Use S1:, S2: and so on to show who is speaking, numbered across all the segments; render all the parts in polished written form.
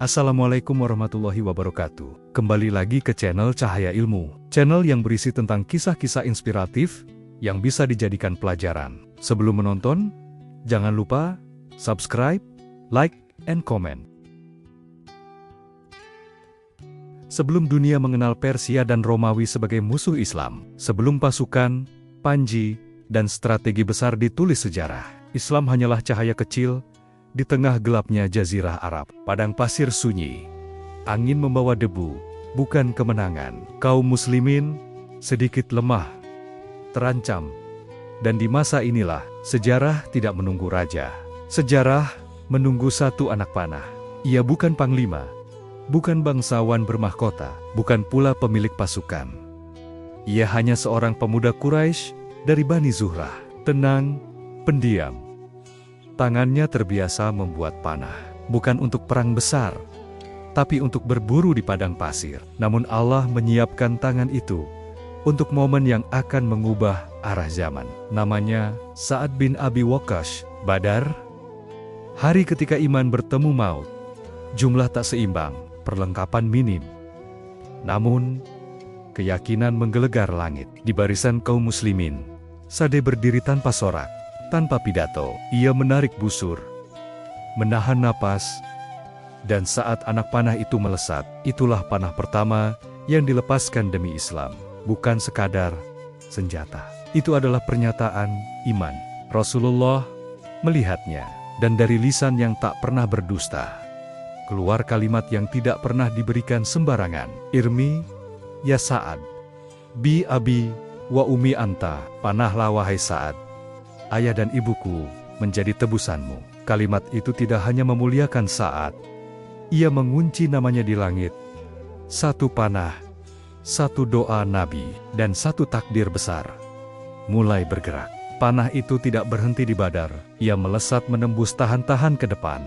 S1: Assalamualaikum warahmatullahi wabarakatuh. Kembali lagi ke channel Cahaya Ilmu, channel yang berisi tentang kisah-kisah inspiratif yang bisa dijadikan pelajaran. Sebelum menonton, jangan lupa subscribe, like, and comment. Sebelum dunia mengenal Persia dan Romawi sebagai musuh Islam, sebelum pasukan, panji, dan strategi besar ditulis sejarah, Islam hanyalah cahaya kecil di tengah gelapnya jazirah Arab. Padang pasir sunyi, angin membawa debu, bukan kemenangan. Kaum muslimin sedikit lemah, terancam, dan di masa inilah sejarah tidak menunggu raja. Sejarah menunggu satu anak panah. Ia bukan panglima, bukan bangsawan bermahkota, bukan pula pemilik pasukan. Ia hanya seorang pemuda Quraisy dari Bani Zuhrah, tenang, pendiam. Tangannya terbiasa membuat panah, bukan untuk perang besar, tapi untuk berburu di padang pasir. Namun Allah menyiapkan tangan itu untuk momen yang akan mengubah arah zaman. Namanya Sa'ad bin Abi Waqqas. Badar, hari ketika iman bertemu maut. Jumlah tak seimbang, perlengkapan minim. Namun, keyakinan menggelegar langit. Di barisan kaum muslimin, Sa'ad berdiri tanpa sorak, tanpa pidato. Ia menarik busur, menahan napas, dan saat anak panah itu melesat, itulah panah pertama yang dilepaskan demi Islam. Bukan sekadar senjata. Itu adalah pernyataan iman. Rasulullah melihatnya, dan dari lisan yang tak pernah berdusta, keluar kalimat yang tidak pernah diberikan sembarangan. Irmi, ya Sa'ad, bi abi wa umi anta, panahlah wahai Sa'ad, ayah dan ibuku menjadi tebusanmu. Kalimat itu tidak hanya memuliakan Sa'ad, ia mengunci namanya di langit. Satu panah, satu doa Nabi, dan satu takdir besar mulai bergerak. Panah itu tidak berhenti di Badar, ia melesat menembus tahan-tahan ke depan,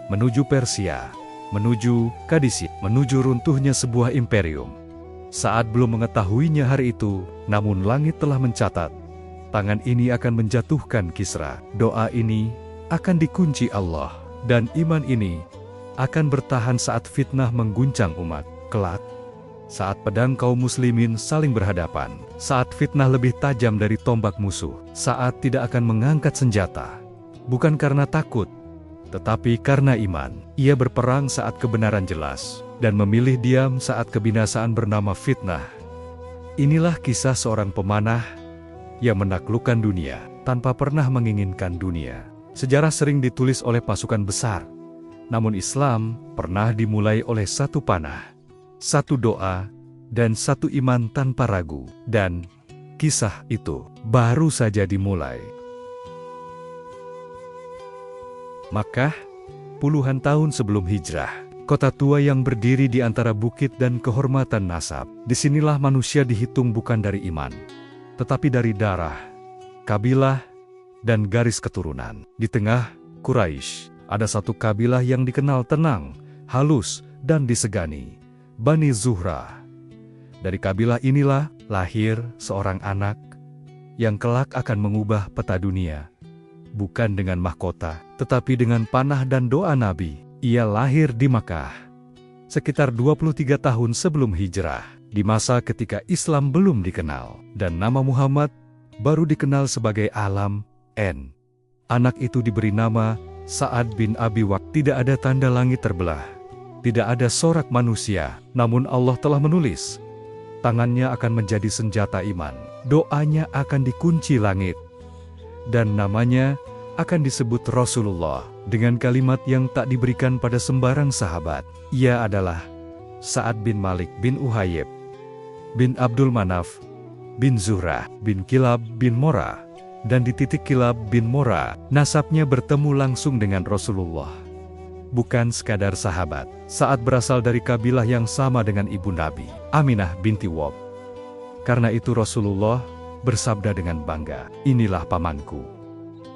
S1: menuju Persia, menuju Kadisya, menuju runtuhnya sebuah imperium. Saat belum mengetahuinya hari itu, namun langit telah mencatat, tangan ini akan menjatuhkan Kisra. Doa ini akan dikunci Allah, dan iman ini akan bertahan saat fitnah mengguncang umat. Kelak, saat pedang kaum muslimin saling berhadapan, saat fitnah lebih tajam dari tombak musuh, saat tidak akan mengangkat senjata, bukan karena takut, tetapi karena iman. Ia berperang saat kebenaran jelas, dan memilih diam saat kebinasaan bernama fitnah. Inilah kisah seorang pemanah yang menaklukkan dunia tanpa pernah menginginkan dunia. Sejarah sering ditulis oleh pasukan besar, namun Islam pernah dimulai oleh satu panah, satu doa, dan satu iman tanpa ragu. Dan kisah itu baru saja dimulai. Makkah, puluhan tahun sebelum hijrah, kota tua yang berdiri di antara bukit dan kehormatan nasab. Disinilah manusia dihitung bukan dari iman, tetapi dari darah, kabilah, dan garis keturunan. Di tengah Quraisy, ada satu kabilah yang dikenal tenang, halus, dan disegani, Bani Zuhrah. Dari kabilah inilah lahir seorang anak yang kelak akan mengubah peta dunia. Bukan dengan mahkota, tetapi dengan panah dan doa Nabi. Ia lahir di Makkah sekitar 23 tahun sebelum hijrah, di masa ketika Islam belum dikenal, dan nama Muhammad baru dikenal sebagai Alam. Anak itu diberi nama Sa'ad bin Abi Waqqas. Tidak ada tanda langit terbelah, tidak ada sorak manusia, namun Allah telah menulis, tangannya akan menjadi senjata iman, doanya akan dikunci langit, dan namanya akan disebut Rasulullah dengan kalimat yang tak diberikan pada sembarang sahabat. Ia adalah Sa'ad bin Malik bin Uhayyib bin Abdul Manaf bin Zuhrah bin Kilab bin Murrah, dan di titik Kilab bin Murrah, nasabnya bertemu langsung dengan Rasulullah. Bukan sekadar sahabat, Sa'ad berasal dari kabilah yang sama dengan ibu Nabi, Aminah binti Wahb. Karena itu Rasulullah bersabda dengan bangga, "Inilah pamanku."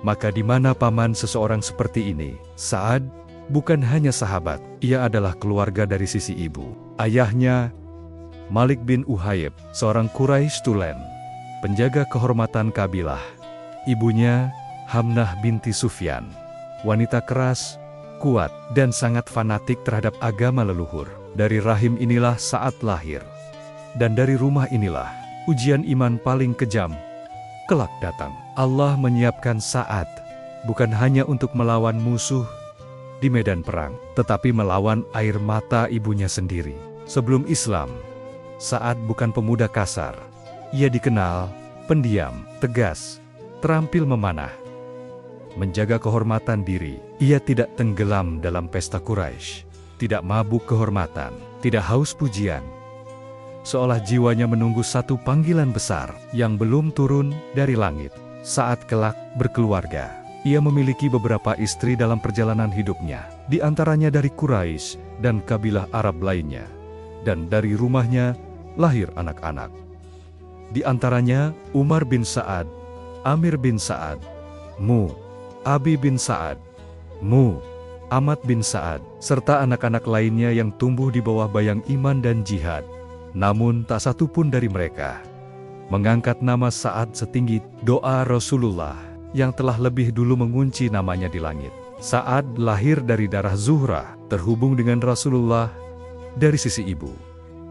S1: Maka di mana paman seseorang seperti ini? Sa'ad bukan hanya sahabat, ia adalah keluarga dari sisi ibu. Ayahnya, Malik bin Uhayyib, seorang Quraisy tulen, penjaga kehormatan kabilah. Ibunya, Hamnah binti Sufyan, wanita keras, kuat, dan sangat fanatik terhadap agama leluhur. Dari rahim inilah Sa'ad lahir. Dan dari rumah inilah ujian iman paling kejam kelak datang. Allah menyiapkan Sa'ad bukan hanya untuk melawan musuh di medan perang, tetapi melawan air mata ibunya sendiri. Sebelum Islam, Sa'ad bukan pemuda kasar. Ia dikenal pendiam, tegas, terampil memanah, menjaga kehormatan diri. Ia tidak tenggelam dalam pesta Quraisy, tidak mabuk kehormatan, tidak haus pujian. Seolah jiwanya menunggu satu panggilan besar yang belum turun dari langit. Saat kelak berkeluarga, ia memiliki beberapa istri dalam perjalanan hidupnya, di antaranya dari Quraisy dan kabilah Arab lainnya. Dan dari rumahnya lahir anak-anak. Di antaranya Umar bin Sa'ad, Amir bin Sa'ad, Mu, Abi bin Sa'ad, Mu, Ahmad bin Sa'ad, serta anak-anak lainnya yang tumbuh di bawah bayang iman dan jihad. Namun tak satu pun dari mereka mengangkat nama Sa'ad setinggi doa Rasulullah yang telah lebih dulu mengunci namanya di langit. Sa'ad lahir dari darah Zuhrah, terhubung dengan Rasulullah dari sisi ibu.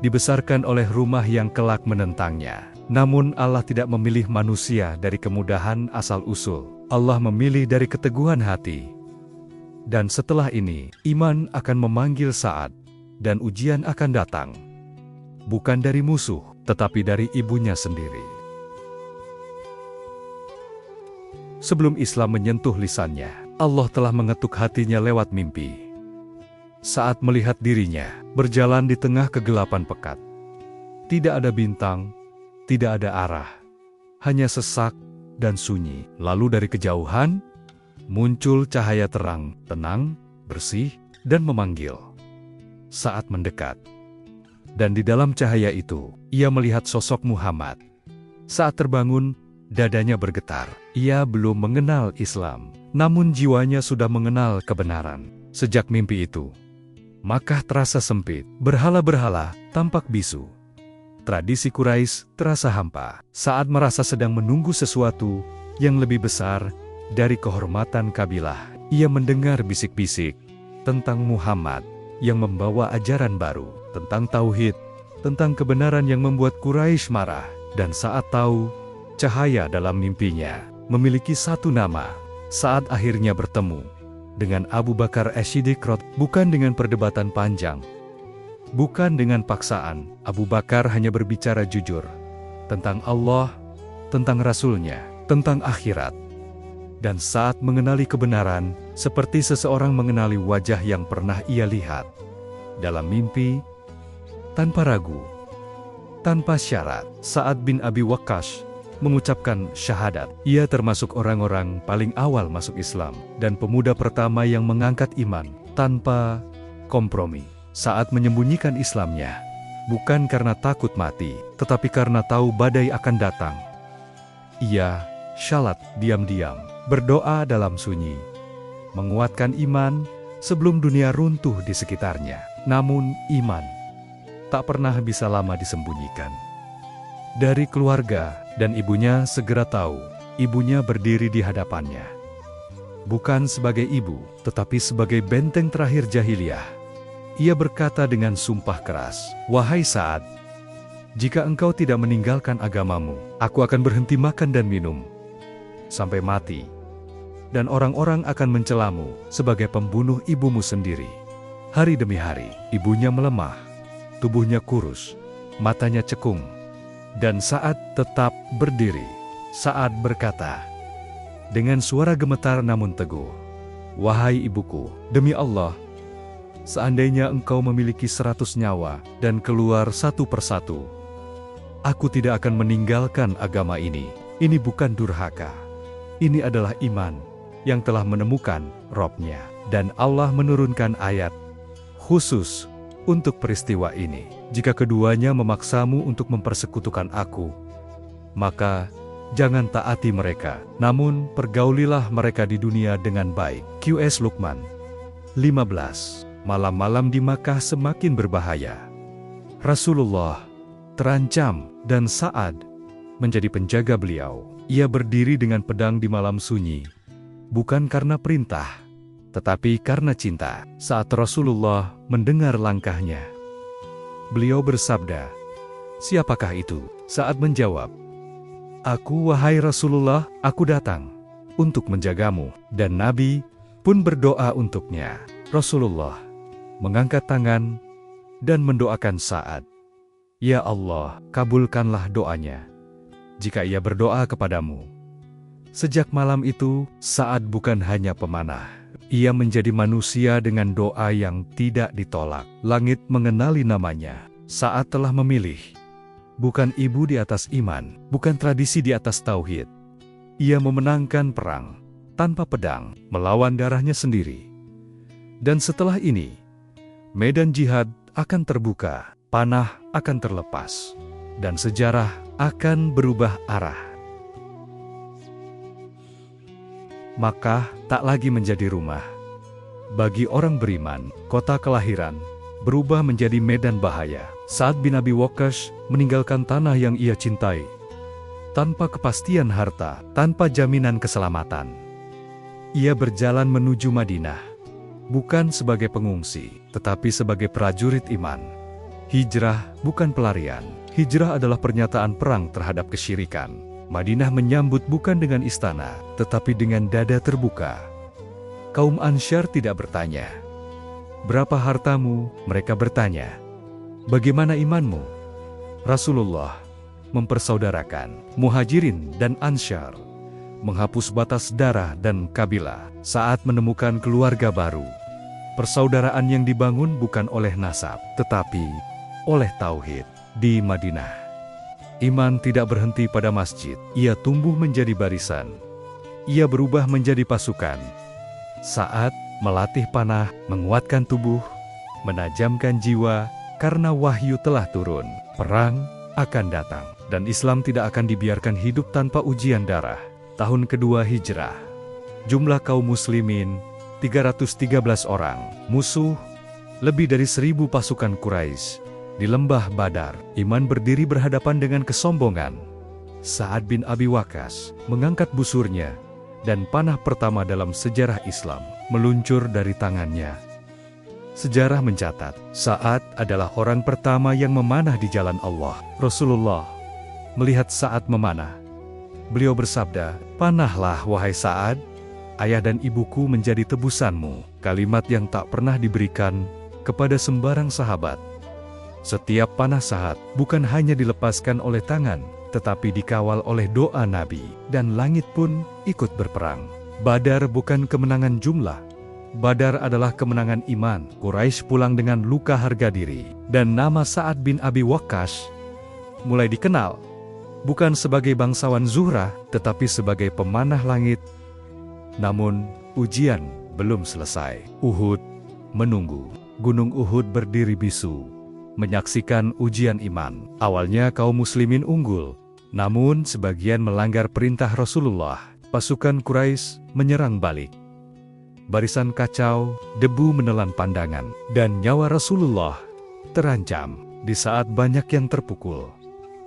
S1: Dibesarkan oleh rumah yang kelak menentangnya. Namun Allah tidak memilih manusia dari kemudahan asal-usul. Allah memilih dari keteguhan hati. Dan setelah ini, iman akan memanggil Sa'ad, dan ujian akan datang. Bukan dari musuh, tetapi dari ibunya sendiri. Sebelum Islam menyentuh lisannya, Allah telah mengetuk hatinya lewat mimpi. Saat melihat dirinya berjalan di tengah kegelapan pekat. Tidak ada bintang, tidak ada arah, hanya sesak dan sunyi. Lalu dari kejauhan, muncul cahaya terang, tenang, bersih, dan memanggil. Saat mendekat, dan di dalam cahaya itu, ia melihat sosok Muhammad. Saat terbangun, dadanya bergetar. Ia belum mengenal Islam, namun jiwanya sudah mengenal kebenaran. Sejak mimpi itu, Makkah terasa sempit, berhala-berhala tampak bisu. Tradisi Quraisy terasa hampa. Saat merasa sedang menunggu sesuatu yang lebih besar dari kehormatan kabilah, ia mendengar bisik-bisik tentang Muhammad yang membawa ajaran baru, tentang tauhid, tentang kebenaran yang membuat Quraisy marah. Dan saat tahu, cahaya dalam mimpinya memiliki satu nama. Saat akhirnya bertemu dengan Abu Bakar As-Siddiq, bukan dengan perdebatan panjang, bukan dengan paksaan. Abu Bakar hanya berbicara jujur tentang Allah, tentang Rasul-Nya, tentang akhirat. Dan saat mengenali kebenaran, seperti seseorang mengenali wajah yang pernah ia lihat dalam mimpi, tanpa ragu, tanpa syarat. Sa'ad bin Abi Waqqas mengucapkan syahadat. Ia termasuk orang-orang paling awal masuk Islam dan pemuda pertama yang mengangkat iman tanpa kompromi. Saat menyembunyikan Islamnya, bukan karena takut mati, tetapi karena tahu badai akan datang. Ia syalat diam-diam, berdoa dalam sunyi, menguatkan iman sebelum dunia runtuh di sekitarnya. Namun iman tak pernah bisa lama disembunyikan. Dari keluarga dan ibunya segera tahu, ibunya berdiri di hadapannya. Bukan sebagai ibu, tetapi sebagai benteng terakhir jahiliyah. Ia berkata dengan sumpah keras, "Wahai Sa'ad, jika engkau tidak meninggalkan agamamu, aku akan berhenti makan dan minum sampai mati. Dan orang-orang akan mencelamu sebagai pembunuh ibumu sendiri." Hari demi hari, ibunya melemah, tubuhnya kurus, matanya cekung. Dan Sa'ad tetap berdiri. Sa'ad berkata dengan suara gemetar namun teguh, "Wahai ibuku, demi Allah, seandainya engkau memiliki 100 nyawa dan keluar satu persatu, aku tidak akan meninggalkan agama ini. Ini bukan durhaka. Ini adalah iman yang telah menemukan Robnya." Dan Allah menurunkan ayat khusus untuk peristiwa ini. "Jika keduanya memaksamu untuk mempersekutukan aku, maka jangan taati mereka, namun pergaulilah mereka di dunia dengan baik." QS Luqman 15. Malam-malam di Makkah semakin berbahaya. Rasulullah terancam dan Sa'ad menjadi penjaga beliau. Ia berdiri dengan pedang di malam sunyi, bukan karena perintah, tetapi karena cinta. Saat Rasulullah mendengar langkahnya, beliau bersabda, "Siapakah itu?" Sa'ad menjawab, "Aku, wahai Rasulullah, aku datang untuk menjagamu." Dan Nabi pun berdoa untuknya. Rasulullah mengangkat tangan dan mendoakan Sa'ad. "Ya Allah, kabulkanlah doanya jika ia berdoa kepadamu." Sejak malam itu, Sa'ad bukan hanya pemanah. Ia menjadi manusia dengan doa yang tidak ditolak. Langit mengenali namanya. Sa'ad telah memilih bukan ibu di atas iman, bukan tradisi di atas tauhid. Ia memenangkan perang tanpa pedang, melawan darahnya sendiri. Dan setelah ini, medan jihad akan terbuka, panah akan terlepas, dan sejarah akan berubah arah. Makkah tak lagi menjadi rumah bagi orang beriman. Kota kelahiran berubah menjadi medan bahaya. Sa'ad bin Abi Waqqas meninggalkan tanah yang ia cintai, tanpa kepastian harta, tanpa jaminan keselamatan. Ia berjalan menuju Madinah, bukan sebagai pengungsi, tetapi sebagai prajurit iman. Hijrah bukan pelarian. Hijrah adalah pernyataan perang terhadap kesyirikan. Madinah menyambut bukan dengan istana, tetapi dengan dada terbuka. Kaum Ansyar tidak bertanya, "Berapa hartamu?" Mereka bertanya, "Bagaimana imanmu?" Rasulullah mempersaudarakan Muhajirin dan Ansyar, menghapus batas darah dan kabilah. Saat menemukan keluarga baru, persaudaraan yang dibangun bukan oleh nasab, tetapi oleh tauhid. Di Madinah, iman tidak berhenti pada masjid. Ia tumbuh menjadi barisan. Ia berubah menjadi pasukan. Sa'ad melatih panah, menguatkan tubuh, menajamkan jiwa, karena wahyu telah turun. Perang akan datang, dan Islam tidak akan dibiarkan hidup tanpa ujian darah. Tahun kedua Hijrah, jumlah kaum muslimin 313 orang. Musuh lebih dari 1.000 pasukan Quraisy. Di lembah Badar, iman berdiri berhadapan dengan kesombongan. Sa'ad bin Abi Waqqas mengangkat busurnya, dan panah pertama dalam sejarah Islam meluncur dari tangannya. Sejarah mencatat, Sa'ad adalah orang pertama yang memanah di jalan Allah. Rasulullah melihat Sa'ad memanah. Beliau bersabda, "Panahlah wahai Sa'ad, ayah dan ibuku menjadi tebusanmu." Kalimat yang tak pernah diberikan kepada sembarang sahabat. Setiap panah Sa'ad bukan hanya dilepaskan oleh tangan, tetapi dikawal oleh doa Nabi, dan langit pun ikut berperang. Badar bukan kemenangan jumlah. Badar adalah kemenangan iman. Quraisy pulang dengan luka harga diri, dan nama Sa'ad bin Abi Waqqas mulai dikenal, bukan sebagai bangsawan Zuhrah, tetapi sebagai pemanah langit. Namun, ujian belum selesai. Uhud menunggu. Gunung Uhud berdiri bisu, menyaksikan ujian iman. Awalnya kaum muslimin unggul, namun sebagian melanggar perintah Rasulullah. Pasukan Quraisy menyerang balik. Barisan kacau, debu menelan pandangan, dan nyawa Rasulullah terancam. Di saat banyak yang terpukul,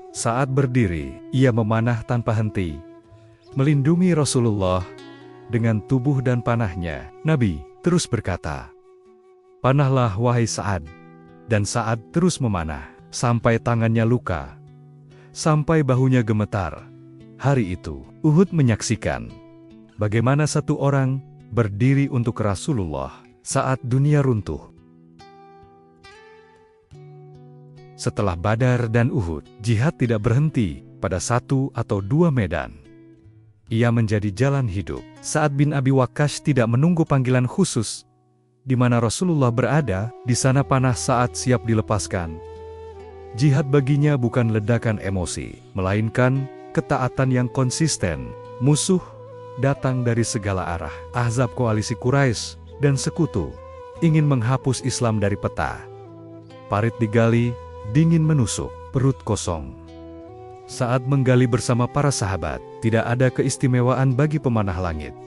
S1: Sa'ad berdiri, ia memanah tanpa henti, melindungi Rasulullah dengan tubuh dan panahnya. Nabi terus berkata, "Panahlah wahai Sa'ad." Dan Sa'ad terus memanah, sampai tangannya luka, sampai bahunya gemetar. Hari itu, Uhud menyaksikan bagaimana satu orang berdiri untuk Rasulullah saat dunia runtuh. Setelah Badar dan Uhud, jihad tidak berhenti pada satu atau dua medan. Ia menjadi jalan hidup. Sa'ad bin Abi Waqqas tidak menunggu panggilan khusus. Di mana Rasulullah berada, di sana panah Sa'ad siap dilepaskan. Jihad baginya bukan ledakan emosi, melainkan ketaatan yang konsisten. Musuh datang dari segala arah. Ahzab, koalisi Quraisy dan sekutu, ingin menghapus Islam dari peta. Parit digali, dingin menusuk, perut kosong. Saat menggali bersama para sahabat, tidak ada keistimewaan bagi pemanah langit.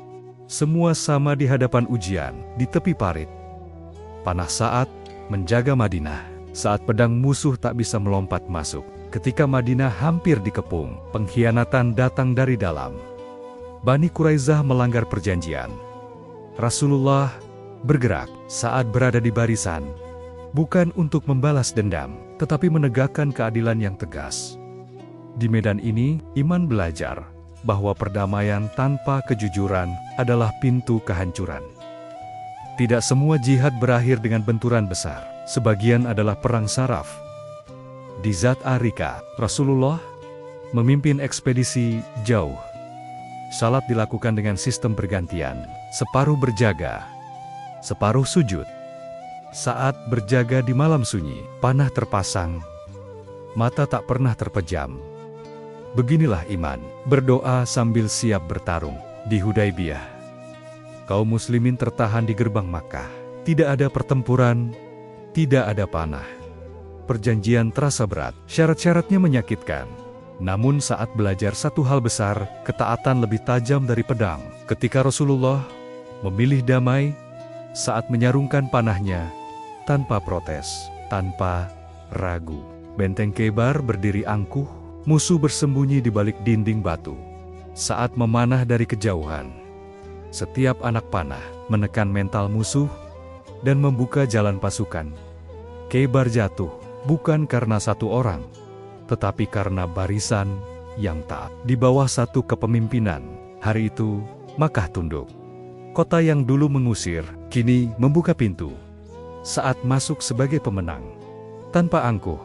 S1: Semua sama di hadapan ujian, di tepi parit. Panah Sa'ad menjaga Madinah saat pedang musuh tak bisa melompat masuk. Ketika Madinah hampir dikepung, pengkhianatan datang dari dalam. Bani Quraisyah melanggar perjanjian. Rasulullah bergerak saat berada di barisan, bukan untuk membalas dendam, tetapi menegakkan keadilan yang tegas. Di medan ini, iman belajar bahwa perdamaian tanpa kejujuran adalah pintu kehancuran. Tidak semua jihad berakhir dengan benturan besar, sebagian adalah perang saraf. Di Zat Arika, Rasulullah memimpin ekspedisi jauh. Salat dilakukan dengan sistem bergantian, separuh berjaga, separuh sujud. Saat berjaga di malam sunyi, panah terpasang, mata tak pernah terpejam. Beginilah iman, berdoa sambil siap bertarung. Di Hudaibiyah, kaum muslimin tertahan di gerbang Makkah. Tidak ada pertempuran, tidak ada panah. Perjanjian terasa berat, syarat-syaratnya menyakitkan. Namun saat belajar satu hal besar, ketaatan lebih tajam dari pedang. Ketika Rasulullah memilih damai, saat menyarungkan panahnya, tanpa protes, tanpa ragu. Benteng Khaybar berdiri angkuh, musuh bersembunyi di balik dinding batu. Saat memanah dari kejauhan, setiap anak panah menekan mental musuh dan membuka jalan pasukan. Khaybar jatuh bukan karena satu orang, tetapi karena barisan yang taat. Di bawah satu kepemimpinan, hari itu Makkah tunduk. Kota yang dulu mengusir, kini membuka pintu. Saat masuk sebagai pemenang, tanpa angkuh,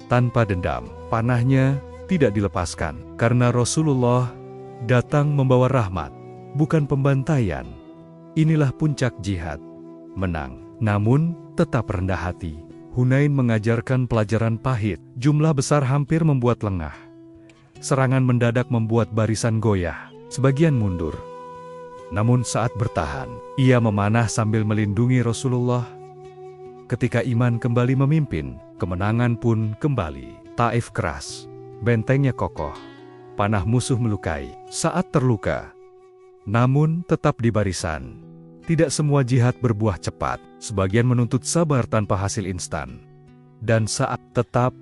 S1: tanpa dendam, panahnya tidak dilepaskan. Karena Rasulullah datang membawa rahmat, bukan pembantaian. Inilah puncak jihad, menang, namun tetap rendah hati. Hunain mengajarkan pelajaran pahit, jumlah besar hampir membuat lengah. Serangan mendadak membuat barisan goyah, sebagian mundur. Namun saat bertahan, ia memanah sambil melindungi Rasulullah. Ketika iman kembali memimpin, kemenangan pun kembali. Taif keras, bentengnya kokoh, panah musuh melukai. Saat terluka, namun tetap di barisan. Tidak semua jihad berbuah cepat, sebagian menuntut sabar tanpa hasil instan. Dan saat tetap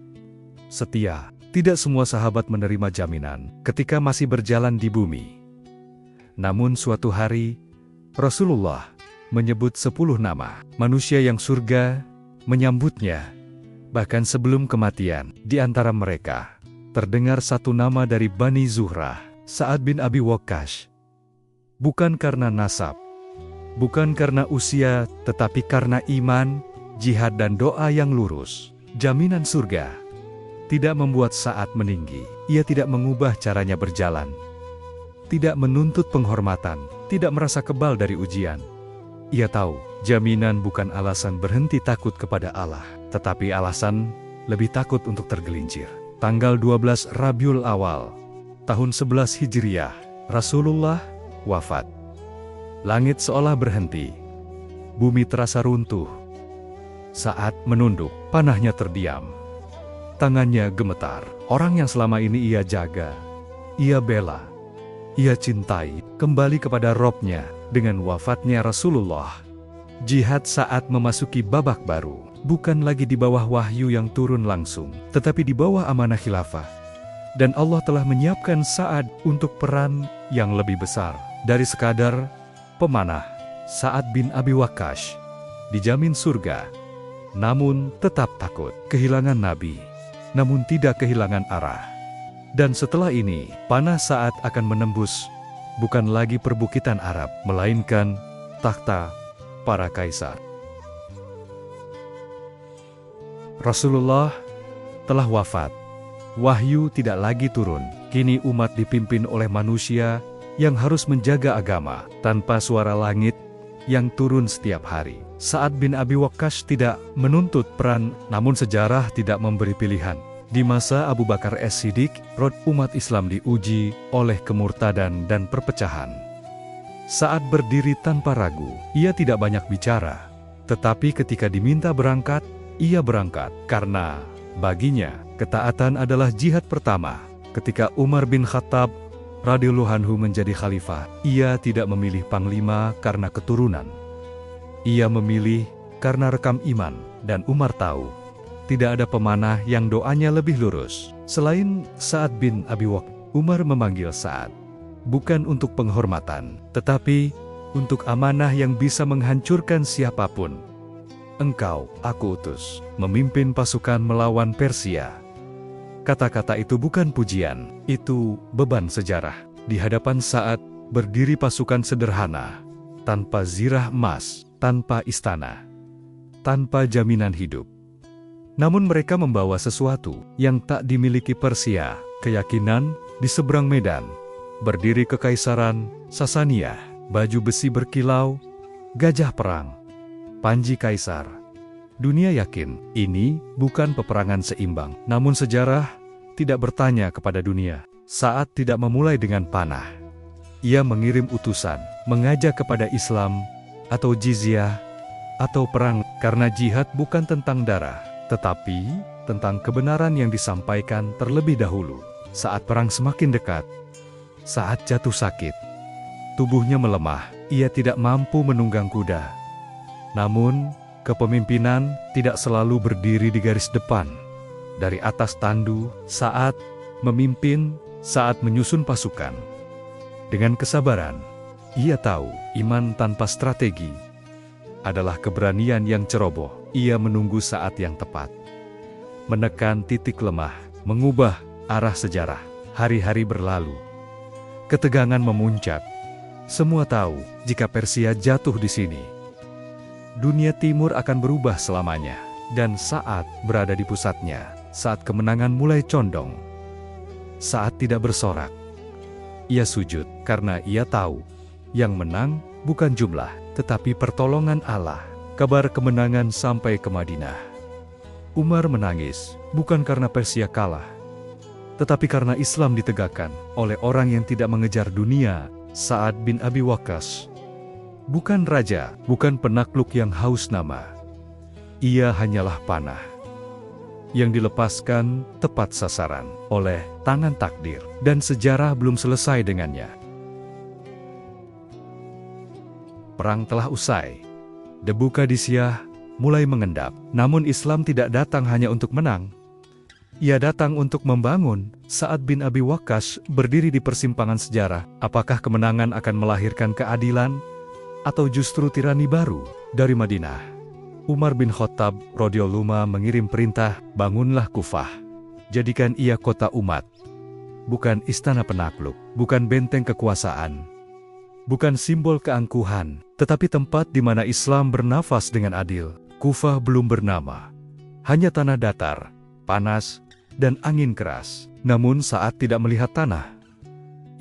S1: setia, tidak semua sahabat menerima jaminan ketika masih berjalan di bumi. Namun suatu hari, Rasulullah menyebut 10 nama manusia yang surga menyambutnya. Bahkan sebelum kematian, di antara mereka, terdengar satu nama dari Bani Zuhrah, Sa'ad bin Abi Waqqas. Bukan karena nasab, bukan karena usia, tetapi karena iman, jihad dan doa yang lurus. Jaminan surga tidak membuat Sa'ad meninggi. Ia tidak mengubah caranya berjalan. Tidak menuntut penghormatan, tidak merasa kebal dari ujian. Ia tahu, jaminan bukan alasan berhenti takut kepada Allah, tetapi alasan lebih takut untuk tergelincir. Tanggal 12 Rabiul Awal, tahun 11 Hijriah, Rasulullah wafat. Langit seolah berhenti. Bumi terasa runtuh. Saat menunduk, panahnya terdiam. Tangannya gemetar. Orang yang selama ini ia jaga, ia bela, ia cintai, kembali kepada Robnya. Dengan wafatnya Rasulullah, jihad saat memasuki babak baru. Bukan lagi di bawah wahyu yang turun langsung, tetapi di bawah amanah khilafah. Dan Allah telah menyiapkan Sa'ad untuk peran yang lebih besar dari sekadar pemanah. Sa'ad bin Abi Waqqas dijamin surga, namun tetap takut kehilangan Nabi, namun tidak kehilangan arah. Dan setelah ini, panah Sa'ad akan menembus bukan lagi perbukitan Arab, melainkan takhta para kaisar. Rasulullah telah wafat. Wahyu tidak lagi turun. Kini umat dipimpin oleh manusia yang harus menjaga agama tanpa suara langit yang turun setiap hari. Sa'ad bin Abi Waqqas tidak menuntut peran, namun sejarah tidak memberi pilihan. Di masa Abu Bakar As-Siddiq, umat Islam diuji oleh kemurtadan dan perpecahan. Saat berdiri tanpa ragu, ia tidak banyak bicara. Tetapi ketika diminta berangkat, ia berangkat. Karena baginya, ketaatan adalah jihad pertama. Ketika Umar bin Khattab radhiyallahu anhu menjadi khalifah, ia tidak memilih panglima karena keturunan. Ia memilih karena rekam iman, dan Umar tahu tidak ada pemanah yang doanya lebih lurus. Selain Sa'ad bin Abi Waqqas, Umar memanggil Sa'ad bukan untuk penghormatan, tetapi untuk amanah yang bisa menghancurkan siapapun. Engkau, aku utus, memimpin pasukan melawan Persia. Kata-kata itu bukan pujian, itu beban sejarah. Di hadapan Sa'ad, berdiri pasukan sederhana, tanpa zirah emas, tanpa istana, tanpa jaminan hidup. Namun mereka membawa sesuatu yang tak dimiliki Persia, keyakinan di seberang medan. Berdiri kekaisaran Sasania, baju besi berkilau, gajah perang, panji kaisar. Dunia yakin ini bukan peperangan seimbang. Namun sejarah tidak bertanya kepada dunia. Saat tidak memulai dengan panah. Ia mengirim utusan, mengajak kepada Islam, atau jizyah, atau perang. Karena jihad bukan tentang darah, tetapi tentang kebenaran yang disampaikan terlebih dahulu. Saat perang semakin dekat, saat jatuh sakit, tubuhnya melemah, ia tidak mampu menunggang kuda. Namun, kepemimpinan tidak selalu berdiri di garis depan. Dari atas tandu, saat memimpin, saat menyusun pasukan. Dengan kesabaran, ia tahu iman tanpa strategi adalah keberanian yang ceroboh. Ia menunggu saat yang tepat, menekan titik lemah, mengubah arah sejarah. Hari-hari berlalu. Ketegangan memuncak. Semua tahu, jika Persia jatuh di sini, dunia timur akan berubah selamanya. Dan saat berada di pusatnya, saat kemenangan mulai condong, saat tidak bersorak, ia sujud karena ia tahu, yang menang bukan jumlah, tetapi pertolongan Allah. Kabar kemenangan sampai ke Madinah. Umar menangis, bukan karena Persia kalah, tetapi karena Islam ditegakkan oleh orang yang tidak mengejar dunia, Sa'ad bin Abi Waqqas. Bukan raja, bukan penakluk yang haus nama. Ia hanyalah panah yang dilepaskan tepat sasaran oleh tangan takdir, dan sejarah belum selesai dengannya. Perang telah usai. Debu Qadisiyah mulai mengendap. Namun Islam tidak datang hanya untuk menang. Ia datang untuk membangun. Sa'ad bin Abi Waqqas berdiri di persimpangan sejarah. Apakah kemenangan akan melahirkan keadilan, atau justru tirani baru? Dari Madinah, Umar bin Khattab radhiyallahu anhu mengirim perintah, bangunlah Kufah. Jadikan ia kota umat. Bukan istana penakluk, bukan benteng kekuasaan, bukan simbol keangkuhan, tetapi tempat di mana Islam bernafas dengan adil. Kufah belum bernama, hanya tanah datar, panas, dan angin keras. Namun saat tidak melihat tanah,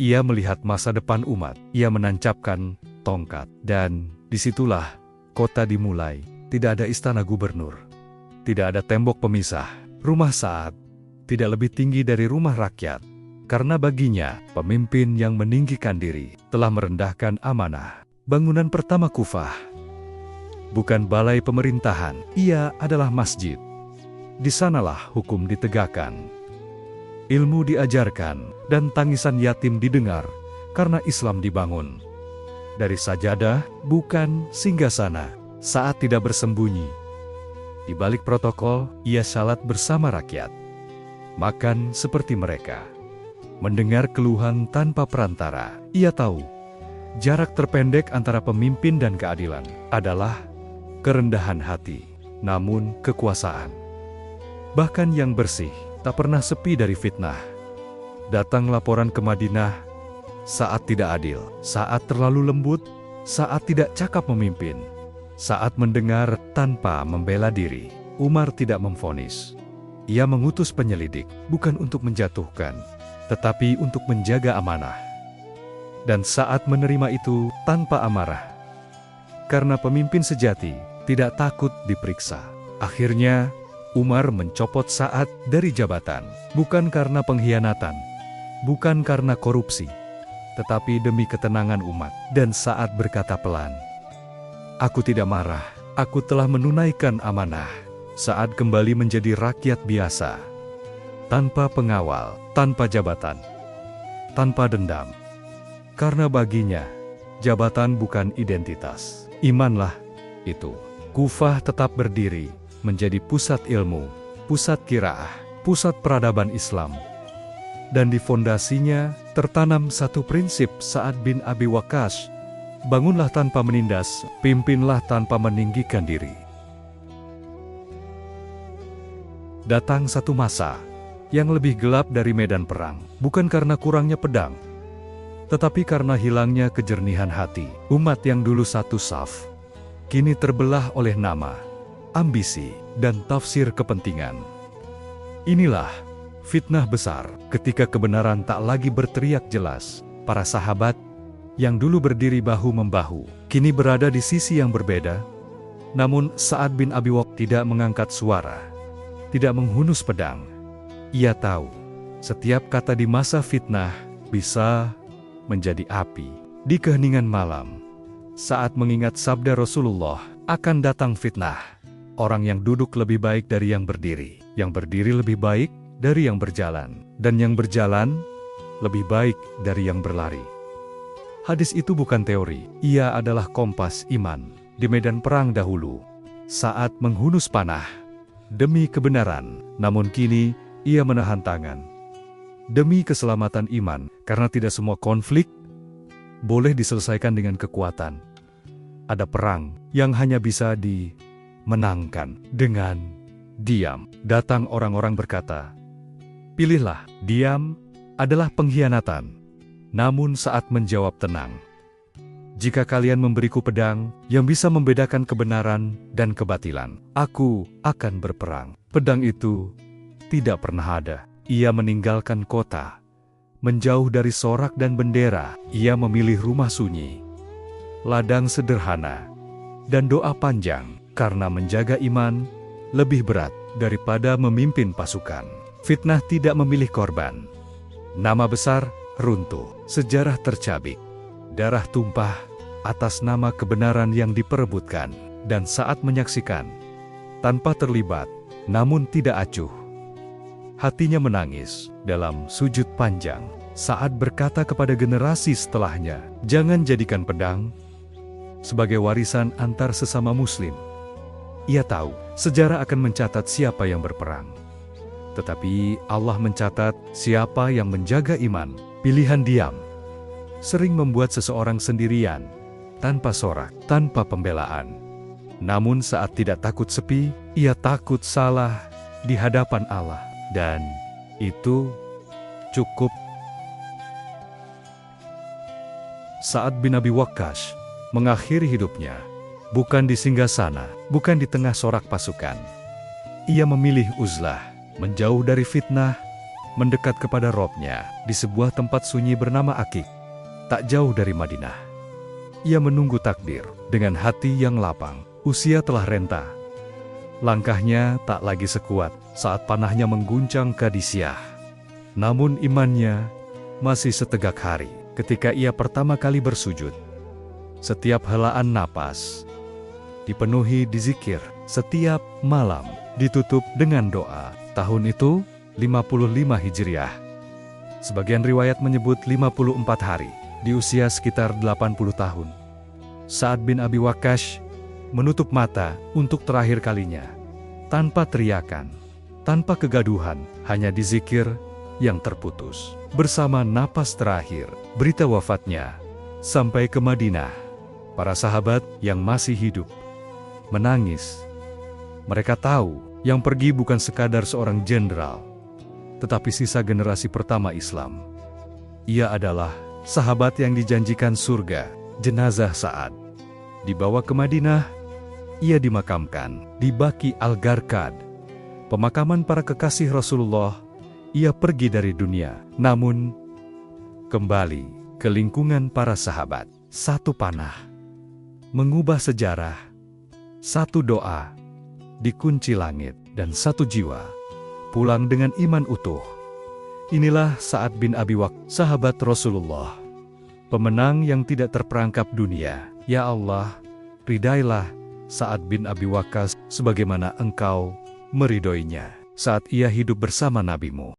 S1: ia melihat masa depan umat. Ia menancapkan tongkat, dan disitulah kota dimulai. Tidak ada istana gubernur, tidak ada tembok pemisah. Rumah Sa'ad tidak lebih tinggi dari rumah rakyat, karena baginya pemimpin yang meninggikan diri telah merendahkan amanah. Bangunan pertama Kufah bukan balai pemerintahan, ia adalah masjid. Di sanalah hukum ditegakkan, ilmu diajarkan, dan tangisan yatim didengar karena Islam dibangun. Dari sajadah, bukan singgasana. Saat tidak bersembunyi, di balik protokol, ia salat bersama rakyat, makan seperti mereka, mendengar keluhan tanpa perantara. Ia tahu, jarak terpendek antara pemimpin dan keadilan adalah kerendahan hati, namun kekuasaan. Bahkan yang bersih tak pernah sepi dari fitnah. Datang laporan ke Madinah, saat tidak adil, saat terlalu lembut, saat tidak cakap memimpin, saat mendengar tanpa membela diri. Umar tidak memvonis. Ia mengutus penyelidik, bukan untuk menjatuhkan, tetapi untuk menjaga amanah. Dan saat menerima itu tanpa amarah. Karena pemimpin sejati tidak takut diperiksa. Akhirnya, Umar mencopot Sa'ad dari jabatan, bukan karena pengkhianatan, bukan karena korupsi, tetapi demi ketenangan umat. Dan Sa'ad berkata pelan, "Aku tidak marah, aku telah menunaikan amanah." Sa'ad kembali menjadi rakyat biasa, tanpa pengawal, tanpa jabatan, tanpa dendam. Karena baginya, jabatan bukan identitas, imanlah itu. Kufah tetap berdiri, menjadi pusat ilmu, pusat qiraah, pusat peradaban Islam. Dan di fondasinya tertanam satu prinsip Sa'ad bin Abi Waqqas, Bangunlah tanpa menindas, pimpinlah tanpa meninggikan diri. Datang satu masa yang lebih gelap dari medan perang, bukan karena kurangnya pedang, tetapi karena hilangnya kejernihan hati. Umat yang dulu satu saf, kini terbelah oleh nama, ambisi, dan tafsir kepentingan. Inilah fitnah besar ketika kebenaran tak lagi berteriak jelas. Para sahabat yang dulu berdiri bahu-membahu, kini berada di sisi yang berbeda. Namun Sa'ad bin Abi Waqqas tidak mengangkat suara, tidak menghunus pedang. Ia tahu, setiap kata di masa fitnah bisa menjadi api. Di keheningan malam, saat mengingat sabda Rasulullah, akan datang fitnah. Orang yang duduk lebih baik dari yang berdiri lebih baik dari yang berjalan, dan yang berjalan lebih baik dari yang berlari. Hadis itu bukan teori, ia adalah kompas iman. Di medan perang dahulu, saat menghunus panah demi kebenaran, namun kini ia menahan tangan demi keselamatan iman, karena tidak semua konflik boleh diselesaikan dengan kekuatan. Ada perang yang hanya bisa dimenangkan dengan diam. Datang orang-orang berkata, pilihlah, diam adalah pengkhianatan. Namun saat menjawab tenang, jika kalian memberiku pedang yang bisa membedakan kebenaran dan kebatilan, aku akan berperang. Pedang itu tidak pernah ada. Ia meninggalkan kota, menjauh dari sorak dan bendera. Ia memilih rumah sunyi, ladang sederhana, dan doa panjang, karena menjaga iman lebih berat daripada memimpin pasukan. Fitnah tidak memilih korban. Nama besar runtuh, sejarah tercabik, darah tumpah atas nama kebenaran yang diperebutkan. Dan saat menyaksikan, tanpa terlibat, namun tidak acuh, hatinya menangis dalam sujud panjang. Saat berkata kepada generasi setelahnya, jangan jadikan pedang sebagai warisan antar sesama muslim. Ia tahu, sejarah akan mencatat siapa yang berperang, tetapi Allah mencatat siapa yang menjaga iman. Pilihan diam sering membuat seseorang sendirian, tanpa sorak, tanpa pembelaan. Namun saat tidak takut sepi, ia takut salah di hadapan Allah. Dan itu cukup. Sa'ad bin Abi Waqqas mengakhiri hidupnya bukan di singgasana, bukan di tengah sorak pasukan. Ia memilih uzlah, menjauh dari fitnah, mendekat kepada Robnya di sebuah tempat sunyi bernama Akik, tak jauh dari Madinah. Ia menunggu takdir dengan hati yang lapang. Usia telah renta, langkahnya tak lagi sekuat saat panahnya mengguncang Qadisiyah. Namun imannya masih setegak hari ketika ia pertama kali bersujud. Setiap helaan napas dipenuhi dizikir, setiap malam ditutup dengan doa. Tahun itu 55 Hijriah. Sebagian riwayat menyebut 54 hari, di usia sekitar 80 tahun. Sa'ad bin Abi Waqqas menutup mata untuk terakhir kalinya, tanpa teriakan, tanpa kegaduhan, hanya dizikir yang terputus. Bersama napas terakhir, berita wafatnya sampai ke Madinah. Para sahabat yang masih hidup menangis. Mereka tahu yang pergi bukan sekadar seorang jenderal, tetapi sisa generasi pertama Islam. Ia adalah sahabat yang dijanjikan surga. Jenazah Sa'ad dibawa ke Madinah. Ia dimakamkan di Baqi Al-Gharqad, pemakaman para kekasih Rasulullah. Ia pergi dari dunia, namun kembali ke lingkungan para sahabat. Satu panah mengubah sejarah, satu doa dikunci langit, dan satu jiwa pulang dengan iman utuh. Inilah Sa'ad bin Abi Waqqas, sahabat Rasulullah, pemenang yang tidak terperangkap dunia. Ya Allah, ridailah Sa'ad bin Abi Waqqas sebagaimana Engkau meridhoinya saat ia hidup bersama Nabi-Mu.